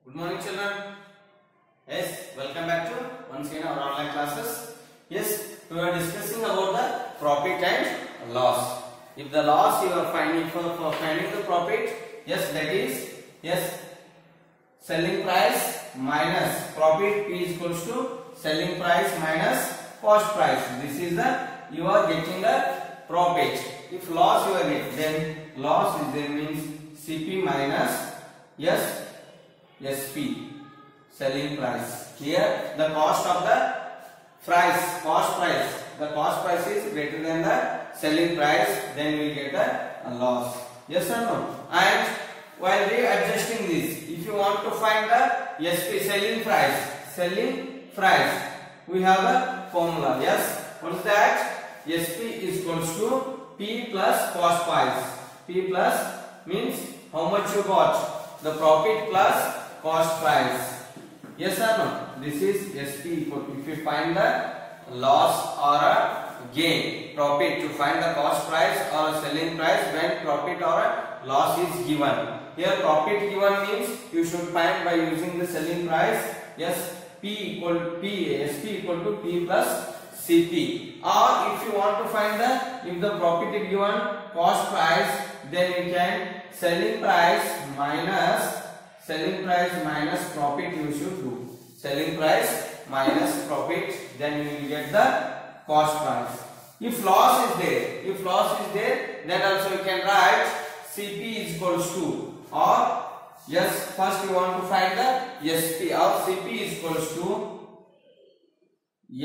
Good morning, children. Yes, welcome back to once again our online classes. Yes, we are discussing about the profit and loss. If the loss you are finding for finding the profit, yes, that is selling price minus profit P is equals to selling price minus cost price. This is the you are getting the profit. If loss you are getting, then loss is there means CP minus SP selling price. Here the cost of the cost price is greater than the selling price, then we get a loss. Yes or no? And while readjusting this, if you want to find the SP selling price, we have a formula. Yes, what is that? SP is equals to P plus cost price. P plus means how much you got, the profit plus cost price. Yes or no? This is SP equal to, if you find the loss or a gain, profit, to find the cost price or a selling price when profit or a loss is given. Here profit given means you should find by using the selling price. Yes, SP equal to P plus CP. Or if you want to find if the profit is given cost price, then you can selling price minus profit you should do. Selling price minus profit, then you will get the cost price. If loss is there, then also you can write CP is equals to, or yes, first you want to find the SP, or CP is equals to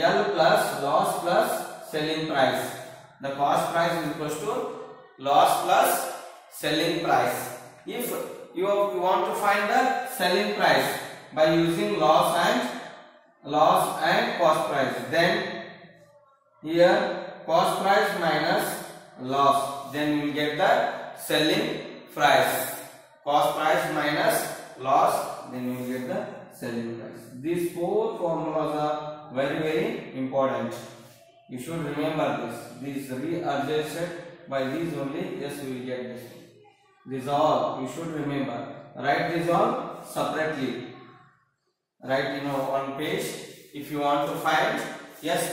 L plus loss plus selling price. The cost price is equals to loss plus selling price. If you want to find the selling price by using loss and cost price, then here cost price minus loss, then you will get the selling price. Cost price minus loss, then you will get the selling price. These four formulas are very, very important. You should remember this. These readjusted by these only. Yes, we will get this. These all you should remember. Write this all separately. Write on page. If you want to find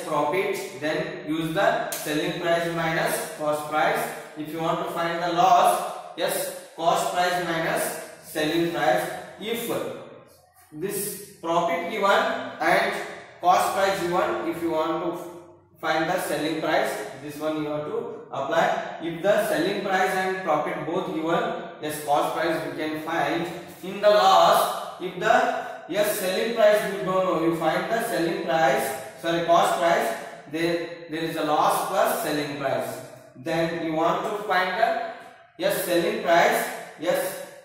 profit, then use the selling price minus cost price. If you want to find the loss, cost price minus selling price. If this profit given and cost price given, if you want to find the selling price, this one you have to apply. If the selling price and profit both given, cost price we can find. In the loss, if the selling price we don't know, you find the selling price, cost price, there is a loss plus selling price. Then you want to find the selling price,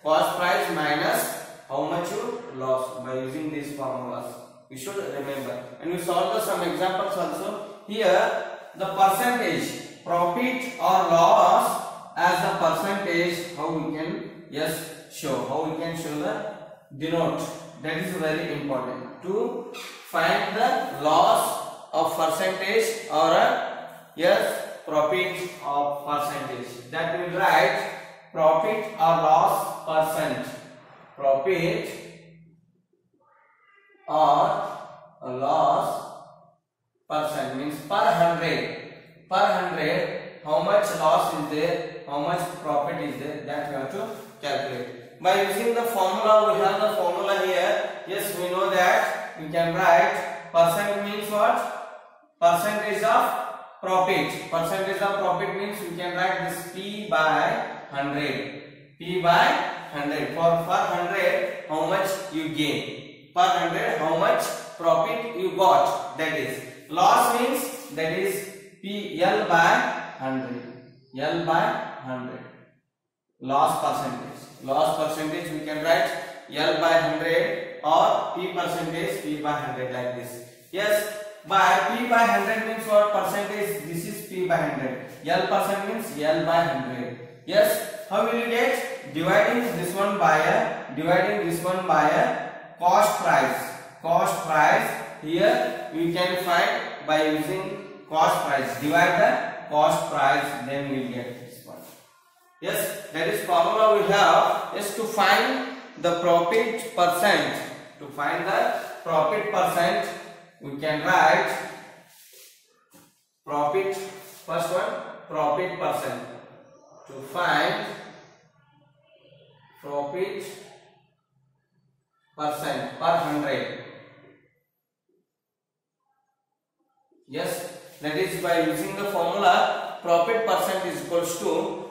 cost price minus how much you lost by using these formulas. You should remember. And we solve some examples also. Here the percentage, profit or loss as the percentage, how we can show the denote. That is very important to find the loss of percentage or profit of percentage. That will write profit or loss percent. Profit or loss percent means per 100 how much loss is there, how much profit is there, that we have to calculate. By using the formula, we have the formula here. Yes, we know that we can write percent means what? Percentage of profit. Percentage of profit means we can write this P by 100. P by 100. For 100, how much you gain. Per 100, how much profit you got. That is. Loss means that is L by 100. L by 100. Loss percentage. Loss percentage we can write L by 100 or P percentage P by 100 like this. Yes, by P by 100 means what percentage? This is P by 100. L percent means L by 100. Yes, how will you get? Dividing this one by a cost price. Cost price, here we can find by using cost price. Divide the cost price, then we will get this one. Yes, that is formula we have. Yes, to find the profit percent. To find the profit percent, we can write profit, first one, profit percent. To find profit percent per 100. Yes, that is by using the formula profit percent is equals to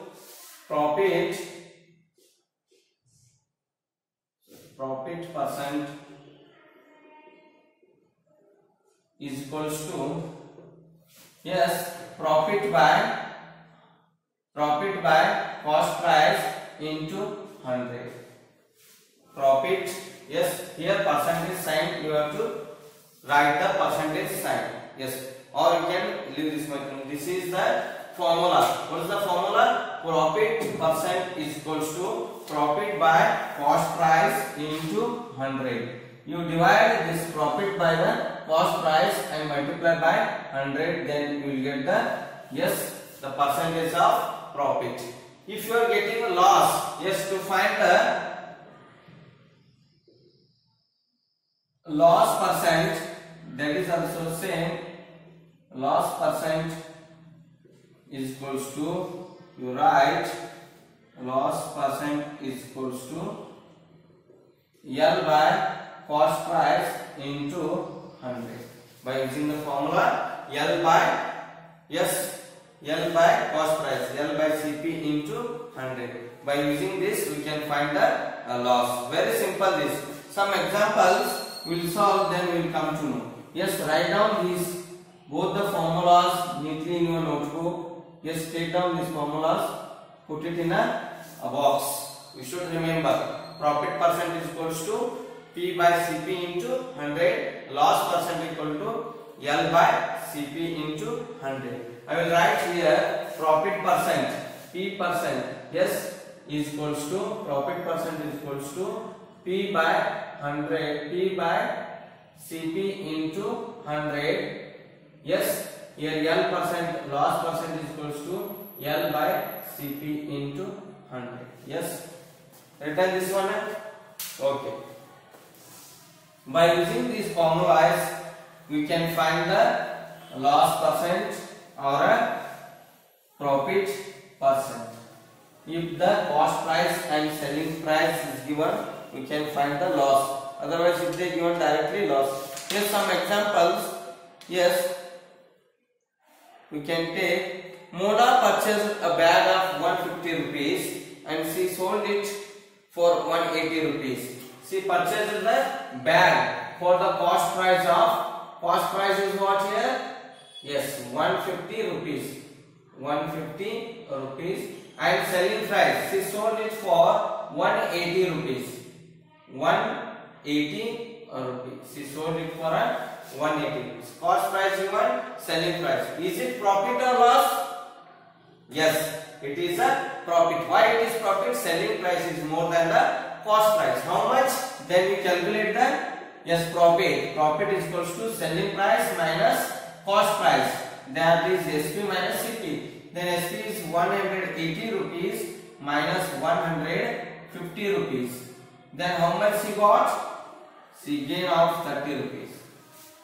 profit percent is equals to, yes, profit by cost price into 100. Profit, yes, here percentage sign you have to write the percentage sign, yes, or you can leave this method. This is the formula. What is the formula? Profit percent is equals to profit by cost price into 100. You divide this profit by the cost price and multiply by 100, then you will get the, yes, the percentage of profit. If you are getting a loss, yes, to find the loss percent, that is also same. Loss percent is equals to, you write loss percent is equals to L by cost price into 100. By using the formula L by, yes, L by cost price, L by Cp into 100. By using this we can find the loss. Very simple this. Some examples we will solve, then we will come to know. Yes, write down these both the formulas neatly in your notebook. Yes, take down these formulas, put it in a box. You should remember profit percent is equals to P by Cp into 100, loss percent equal to L by Cp into 100. I will write here profit percent, P percent, yes, is equals to, profit percent is equals to P by 100, P by Cp into 100. Yes, here L percent, loss percent is equals to L by Cp into 100. Yes, written this one. Okay. By using these formulas, we can find the loss percent or a profit percent. If the cost price and selling price is given, we can find the loss. Otherwise, if they given directly, loss. Here some examples. Yes, we can take Mona purchased a bag of 150 rupees and she sold it for 180 rupees. She purchased the bag for the cost price is what here? Yes, 150 rupees. 150 rupees and selling price, she sold it for 180 rupees. 180 rupees. She sold it for 180 rupees. Cost price given, selling price. Is it profit or loss? Yes, it is a profit. Why it is profit? Selling price is more than the cost price. How much? Then we calculate the, yes, profit. Profit is equals to selling price minus cost price. That is SP minus CP. Then SP is 180 rupees minus 150 rupees. Then how much she got? She gain of 30 rupees.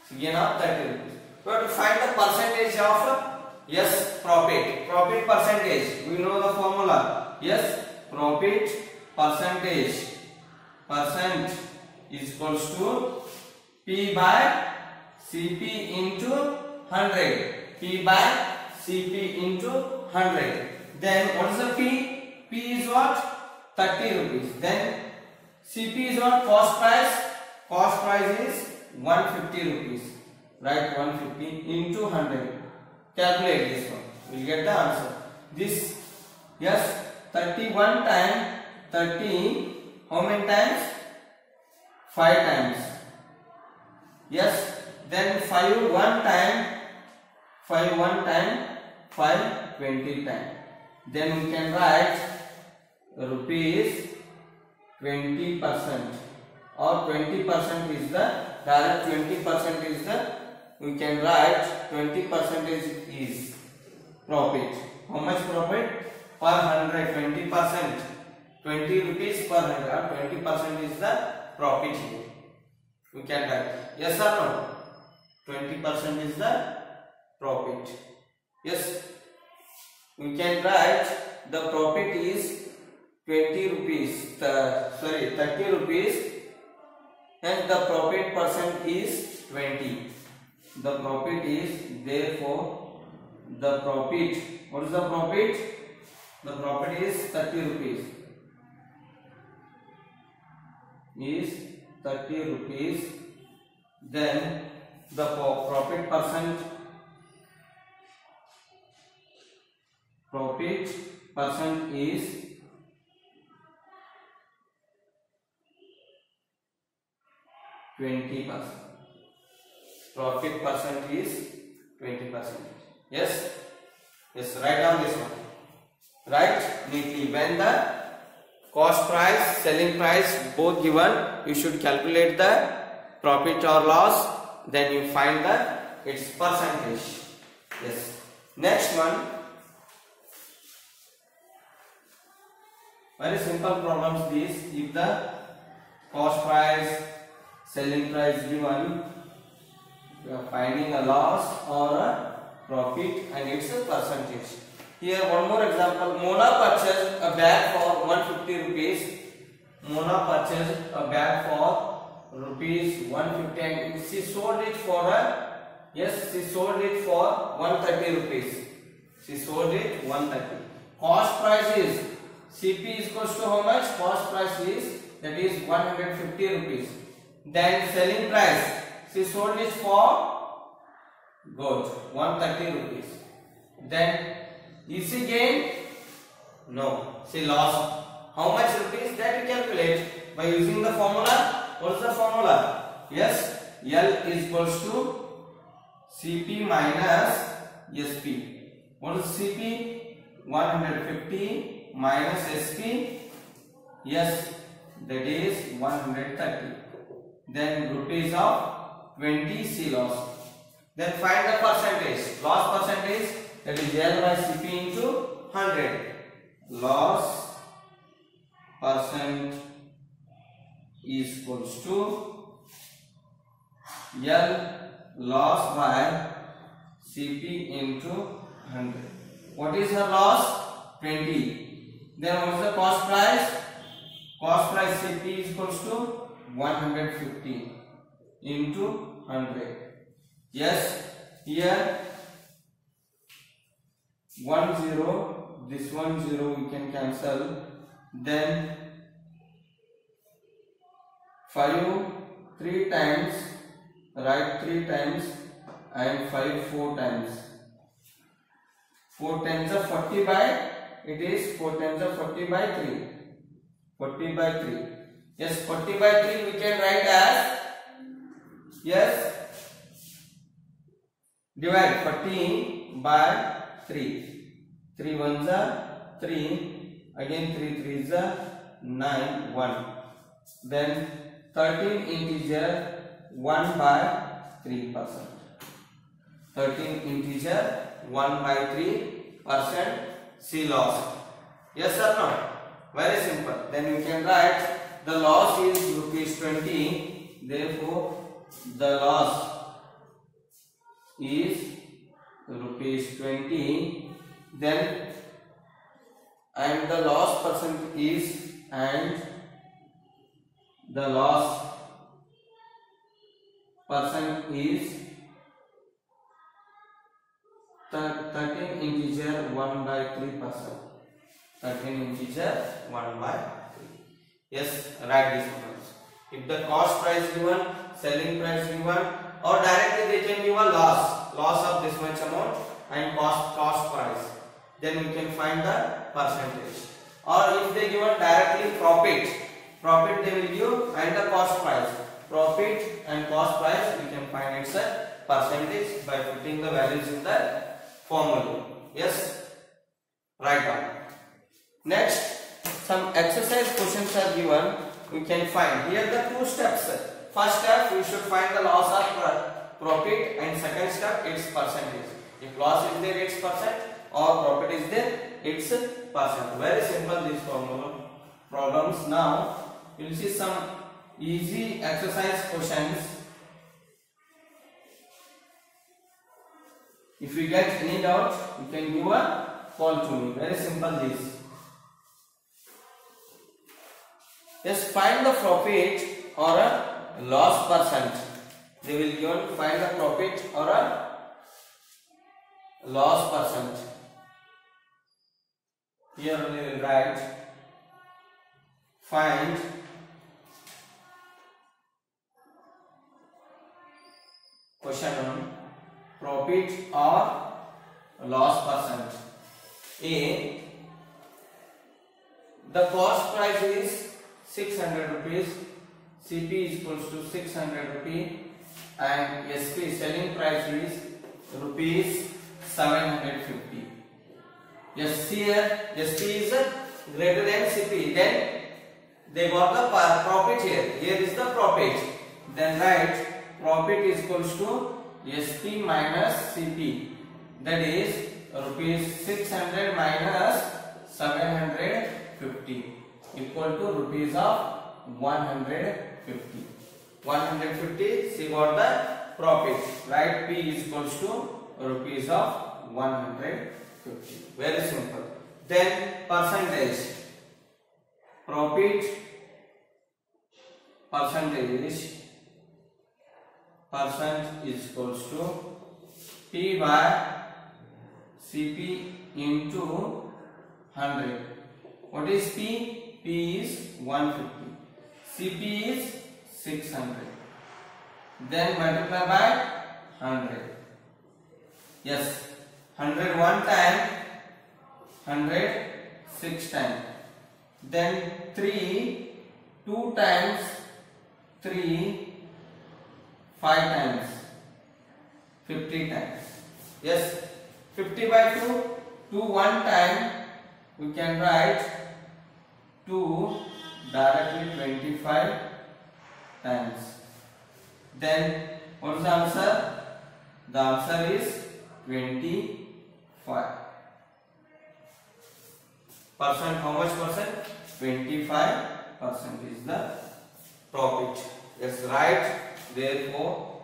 She gain of 30 rupees. We have to find the percentage of, yes, profit. Profit percentage. We know the formula. Yes, profit percentage. Percent is equals to P by Cp into 100. P by Cp into 100. Then what is the P? P is what? 30 rupees. Then Cp is what? Cost price. Cost price is 150 rupees. Write 150 into 100. Calculate this one. We will get the answer. This, yes, 31 times 30. How many times? 5 times. Yes. Then 5 one time. 5 one time. 5 20 times. Then we can write rupees 20%. Or 20% is the direct 20% is the, we can write 20% is profit. How much profit? Per 100, 20%. 20 rupees per 100. 20% is the profit here. We can write yes or no? 20% is the profit. Yes, we can write the profit is 20 rupees. 30 rupees, and the profit percent is 20. The profit is, therefore, the profit. What is the profit? The profit is 30 rupees. Is 30 rupees. Then the profit percent is 20%. Profit percent is 20%. Yes? Yes, write down this one. Write neatly. When the cost price, selling price both given, you should calculate the profit or loss, then you find its percentage. Yes. Next one. Very simple problems this. If the cost price, selling price given, you are finding a loss or a profit and its a percentage. Here one more example. Mona purchased a bag for 150 rupees. Mona purchased a bag for rupees 150 and she sold it for she sold it for 130 rupees. She sold it 130. Cost price is CP is equals to how much? Cost price is, that is 150 rupees. Then selling price, she sold it for good 130 rupees. Then is she gained? No, she lost. How much rupees? That you calculate by using the formula. What is the formula? Yes, L is equals to CP minus SP. What is CP? 150 minus SP. Yes, that is 130. Then rupees of 20 she lost. Then find the percentage. Loss percentage, that is L by CP into 100. Loss percent is equals to L loss by CP into 100. What is her loss? 20. Then what is the cost price? Cost price CP is equals to 150 into 100. Yes, here 1 0, this 1 0 we can cancel. Then 5 3 times, write 3 times, and 5 4 times. 4 times of 40 by, it is 4 times of 40 by 3. 40 by 3. Yes, 40 by 3 we can write as, yes, divide 14 by 3. 3 ones are 3, again 3 threes are 9, 1. Then 13 integer 1 by 3%. 13 integer 1 by 3% she lost. Yes or no? Very simple. Then we can write the loss is rupees 20. Therefore, the loss is rupees 20. Then and the loss percent is, and the loss percent is 13 integer 1 by 3%. 13 integer 1 by 3. Yes, write this one. If the cost price given, selling price given, or directly they can give a loss of this much amount and cost price, then we can find the percentage. Or if they given directly profit they will give, and the cost price. Profit and cost price we can find its a percentage by putting the values in the formula. Yes, write down. Next, some exercise questions are given. We can find here the two steps. First step, we should find the loss of profit, and second step, its percentage. If loss is there, its percent, or profit is there, its percent. Very simple this formula. problems. Now you will see some easy exercise questions. If you get any doubt, you can give a call to me. Very simple this. Just find the profit or a loss percent. They will given find the profit or a loss percent. Here we will write find question on profit or loss percent. A, the cost price is 600 rupees, CP is equals to 600 rupees and SP selling price is rupees 750. Yes, here SP is greater than CP, then they got the profit here. Here is the profit. Then write profit is equals to SP minus CP, that is rupees 600 minus 750 equal to rupees of 150. 150, she got the profit. Right, P is equals to rupees of 150. Very simple. Then percentage. Profit percentage. Percent is equals to P by CP into 100. What is P? P is 150. CP is 600. Then multiply by 100. Yes, 100 one time, 100 6 times. Then 3 2 times, 3 5 times, 50 times. Yes, 50 by 2, 2 one time, we can write 2 directly 25 times. Then what is the answer? The answer is 25%. How much percent? 25% is the profit. Yes, right. Therefore,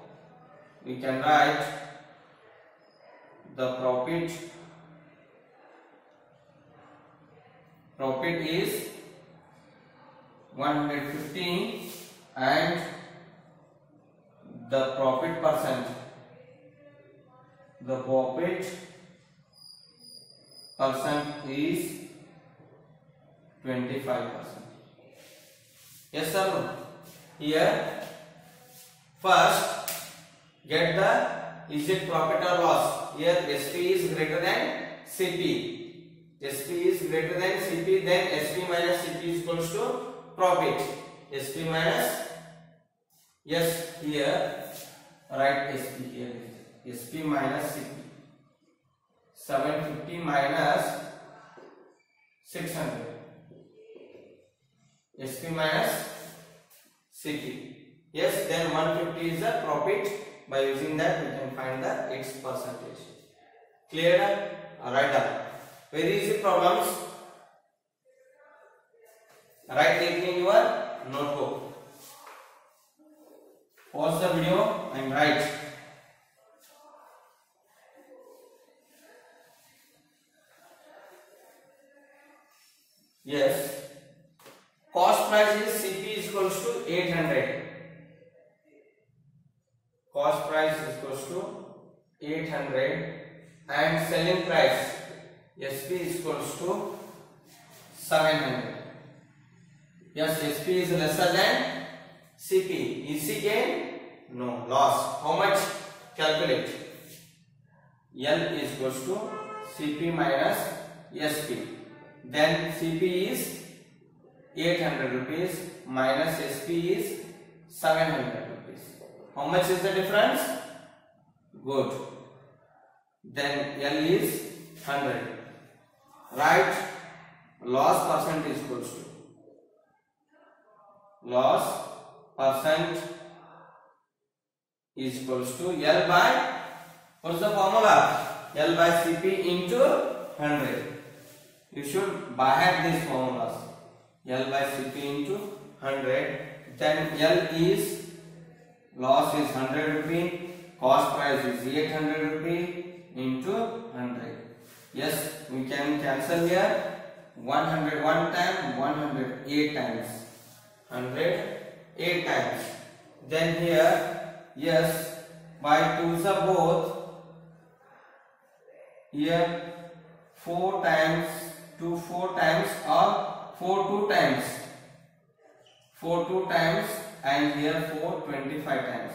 we can write the profit is 115 and the profit percent is 25%. Yes or no? Here first get the, is it profit or loss? Here SP is greater than CP. SP is greater than CP, then SP minus CP is equals to profit. SP minus, yes, here write SP here. SP minus CP. 750 minus 600. SP minus CP. Yes, then 150 is the profit. By using that, we can find the its percentage. Clear? Write down. Very easy problems. Write it in your notebook. Pause the video and write. Yes. Cost price is CP is equals to 800. Cost price is equals to 800 and selling price SP is equals to 700. Yes, SP is lesser than CP. EC gain? No. Loss. How much? Calculate. L is equals to CP minus SP. Then CP is 800 rupees minus SP is 700 rupees. How much is the difference? Good. Then L is 100. Write loss percent is equals to loss percent is equals to L by, what's the formula? L by CP into 100. You should by heart these formulas. L by Cp into 100. Then L is loss is 100 rupee, cost price is 800 rupee into 100. Yes, we can cancel here 101 times, 108 times, 108 times. Then here, yes, by 2s are both. Here 4 times, 2 4 times or 4 2 times, 4 2 times, and here 4 25 times.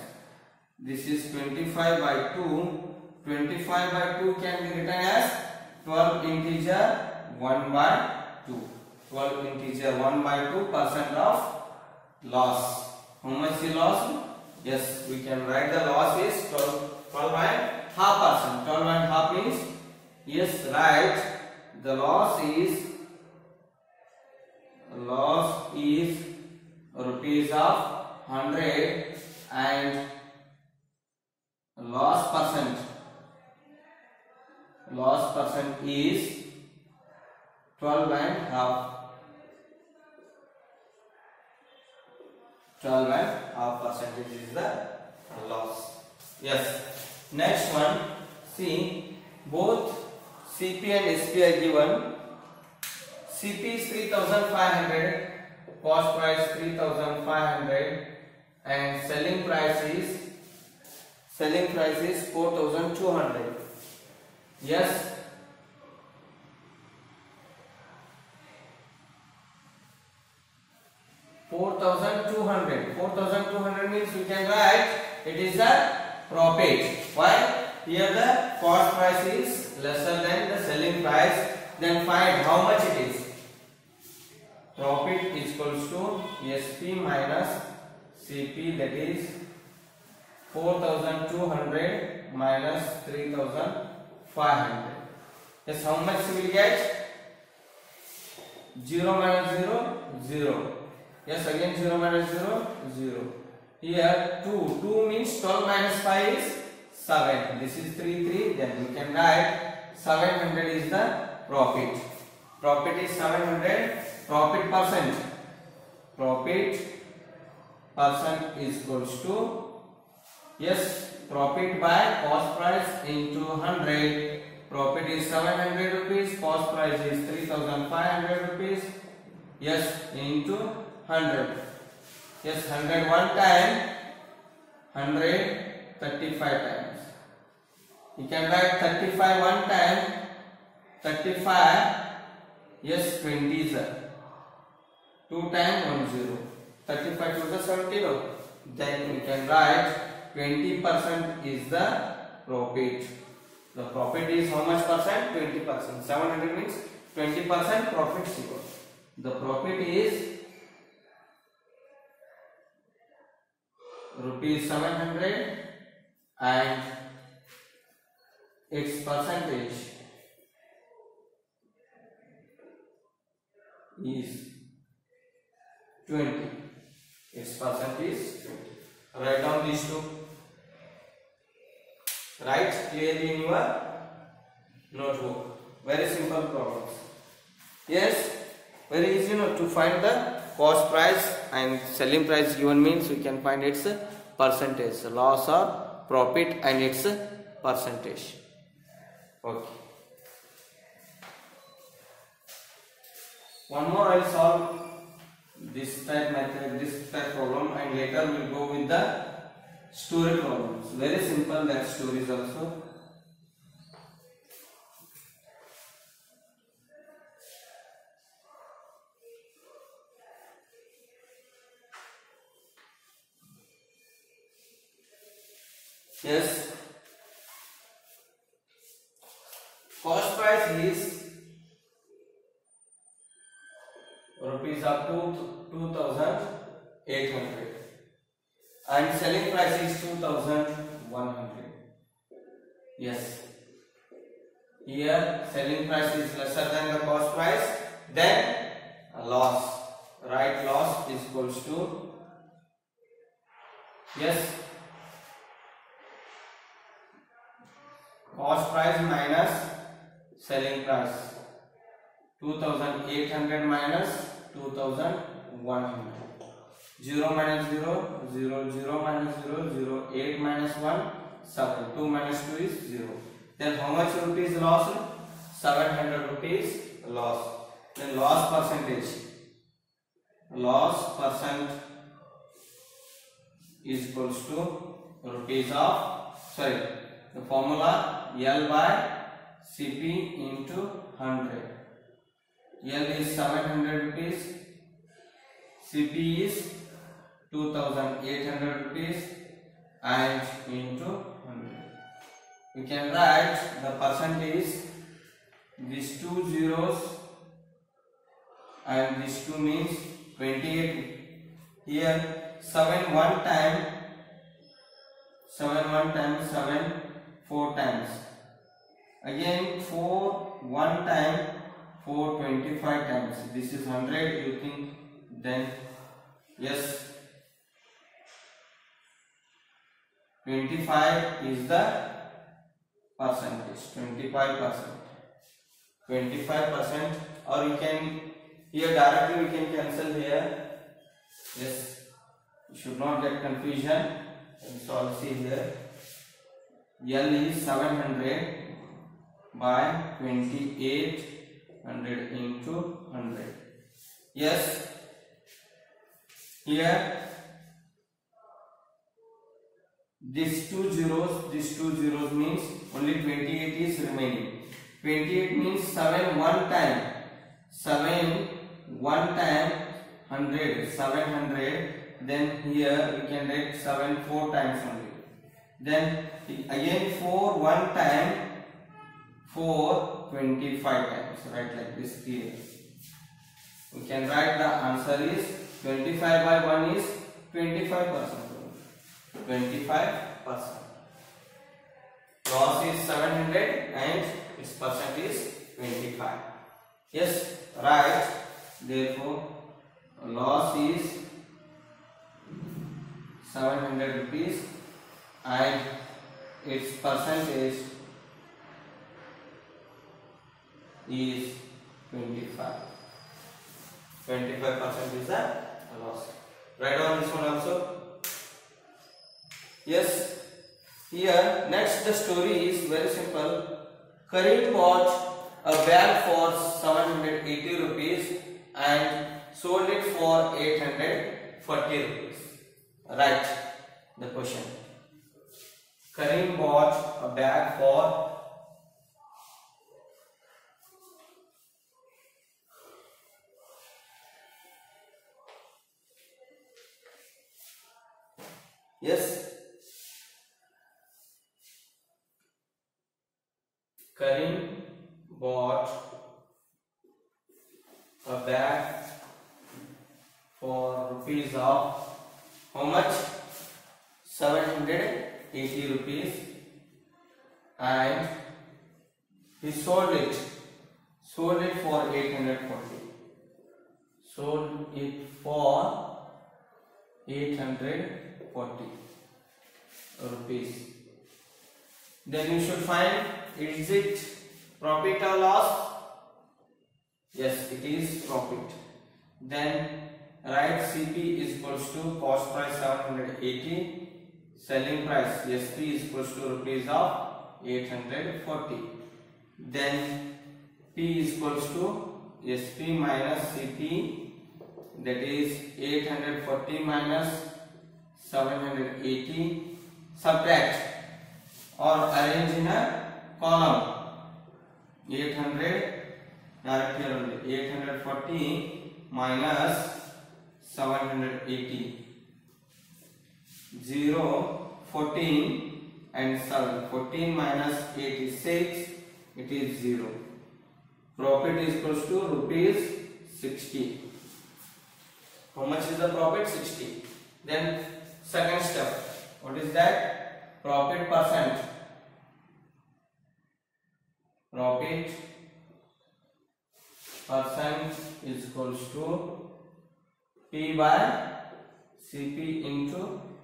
This is 25 by 2. 25 by 2 can be written as 12 integer 1 by 2. 12 integer 1 by 2% of loss. How much is loss? Yes, we can write the loss is 12.5%. 12.5 means, yes, right. The loss is rupees of 100 and loss percent is 12.5. 12.5% is the loss. Yes. Next one. See, both Cp and Sp are given. Cp is 3,500, cost price 3,500, and selling price is 4,200. Yes. $4,200 means we can write it is a profit. Why? Here the cost price is lesser than the selling price. Then find how much it is. Profit is equals to Sp minus Cp, that is 4,200 minus 3,500. Yes, how much we will get? 0 minus 0, 0. Yes, again 0 minus 0, 0. Here 2 means 12 minus 5 is 7. This is 3. Then we can write 700 is the profit. Profit is 700. Profit percent is equals to, yes, profit by cost price into 100. Profit is 700 rupees. Cost price is 3,500 rupees. Yes, into 100. Yes, 100 one time, 100 35 times. You can write 35 one time, 35. Yes, 20 is 2 times 1 0. 35 to the 70. Then we can write 20% is the profit. The profit is how much percent? 20%. 700 means 20% profit zero. The profit is rupees 700 and its percentage is 20. Its percent is 20. Write down these two. Write clearly in your notebook. Very simple problems. Yes, very easy to find the cost price and selling price given means we can find its percentage, loss or profit and its percentage. Okay. One more I will solve this type method, this type problem, and later we will go with the story problems. Very simple, that stories also. Yes, cost price is rupees up to 2,800 and selling price is 2,100. Yes, here selling price is lesser than the cost price, then a loss. Right, loss is equals to, yes, cost price minus selling price. 2,800 minus 2100. 0 minus 0, 0, 0 minus 0, 0, 8 minus 1, 7, 2 minus 2 is 0. Then how much rupees lost? 700 rupees lost. Then loss percentage. Loss percent is equals to rupees of, sorry, the formula L by CP into 100. L is 700 rupees, CP is 2800 rupees and into 100. We can write the percentage, these two zeros and these two means 28. Here 7 one time, 7 one time, 7 4 times. Again 4 one time, 4 25 times. This is 100. You think then yes, 25 is the percentage. 25%. 25%, or you can here directly we can cancel here. Yes, you should not get confusion. So I'll see here. L is 700 by 2800 into 100. Yes, here these two zeros means only 28 is remaining. 28 means 7 one time, 7 one time 100, 700. Then here we can write 7 4 times only. Then again 4 one time, 4 25 times. Write like this here. We can write the answer is 25 by 1 is 25%. 25%. Loss is 700 and its percent is 25. Yes, right. Therefore, loss is 700 rupees and its percentage is 25. 25% is the loss. Write down this one also. Yes. Here, next the story is very simple. Karim bought a bag for 780 rupees and sold it for 840 rupees. Write the question. Karim bought a bag for Karim bought a bag for rupees of how much? 780 rupees and he sold it for 840. Sold it for 840 rupees. Then you should find, is it profit or loss? Yes, it is profit. Then write CP is equals to cost price 780, selling price SP is equals to rupees of 840. Then P is equals to SP minus CP, that is 840 minus 780. Subtract or arrange in a column. 800 direct here only. 840 minus 780. 0, 14 and 7. 14 minus 86, it is 0. Profit is equals to rupees 60. How much is the profit? 60. Then second step. What is that? Profit percent. Profit percent is equals to P by CP into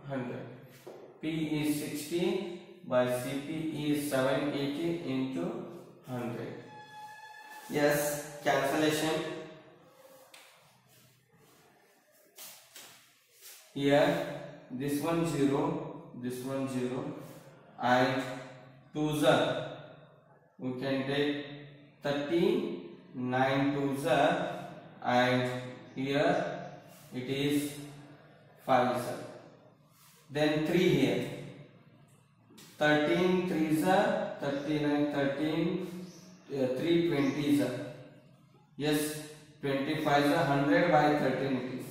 100. P is 60 by CP is 780 into 100. Yes, cancellation. Here this one 0, this one 0, and 2s are, we can take 13, 9 2s are, and here it is 5 sir. Then 3 here, 13 3s are, 39 13, 3 20s are. Yes, 25 is 100 by 13 it is.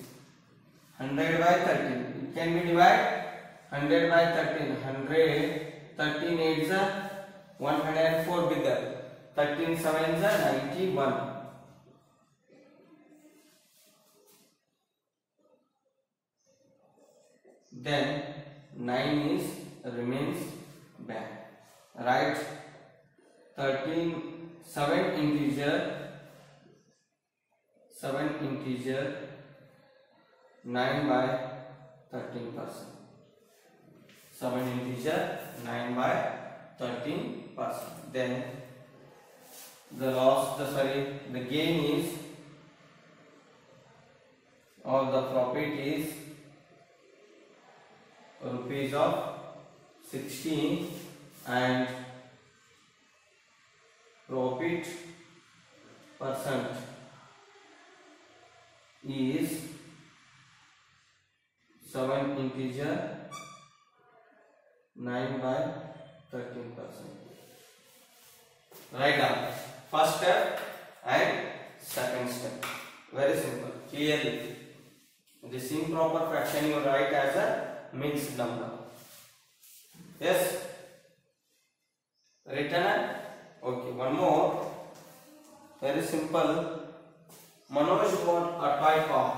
100 by 13. It can be divided 100 by 13. 100, 13 8s are 104 bigger. 13 7s are 91. Then 9 is remains back. Write 13 7 integer 9 by 13%. 7 integer 9 by 13%. Then the gain is, or the profit is rupees of 16, and profit percent is 7 integer 9 by 13%. Write down first step and second step. Very simple. Clearly, this improper fraction you write as a mixed number. Yes, written. Okay, one more. Very simple. Manoj bought a toy car.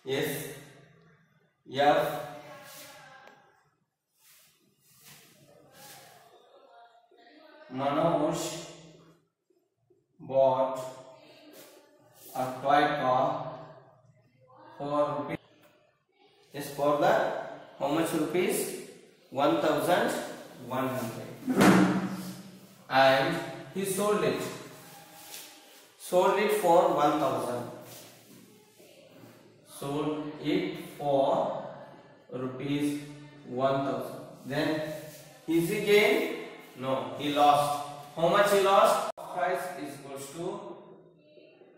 Yes, F Manoj bought a toy car for rupees. Yes, for the how much rupees? 1,100. And he sold it for 1,000. Sold it for rupees 1,000. Then is he gain? No, he lost. How much he lost? Price is equals to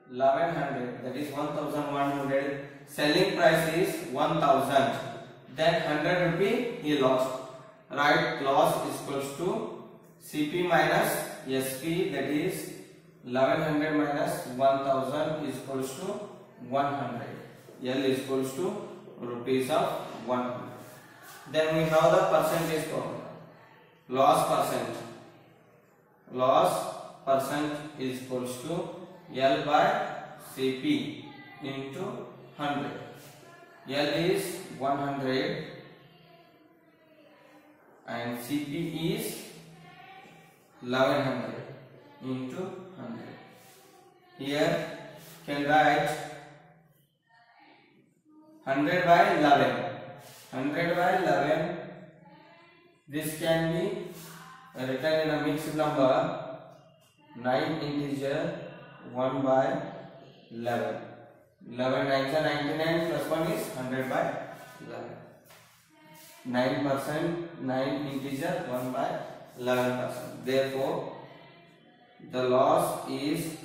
1,100. That is 1,100. Selling price is 1,000. Then 100 rupee he lost. Right, loss is equals to CP minus SP. That is 1,100 minus 1,000 is equals to 100. L is equals to rupees of 100. Then we have the percentage formula. Loss percent is equals to L by CP into 100. L is 100 and CP is 1,100 into 100. Here can write 100 by 11. 100 by 11. This can be written in a mixed number. 9 integer 1 by 11. 11 9s are 99 plus 1 is 100 by 11. 9%, 9 integer 1 by 11%. Therefore, the loss is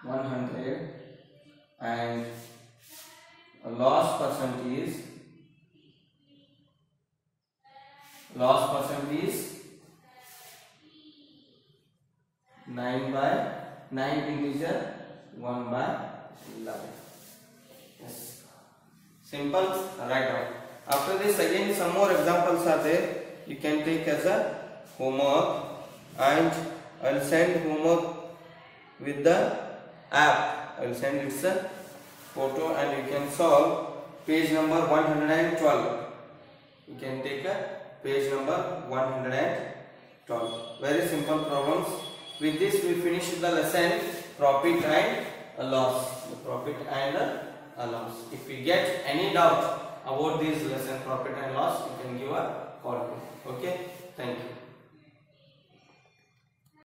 100 and loss percent is 9 by 9 integer 1 by 11. Yes, simple. Write down. After this, again some more examples are there. You can take as a homework, and I will send homework with the app. I will send its a photo, and you can solve page number 112. You can take a page number 112. 12. Very simple problems. With this we finish the lesson profit and loss. The profit and loss. If we get any doubt about this lesson profit and loss, you can give a call.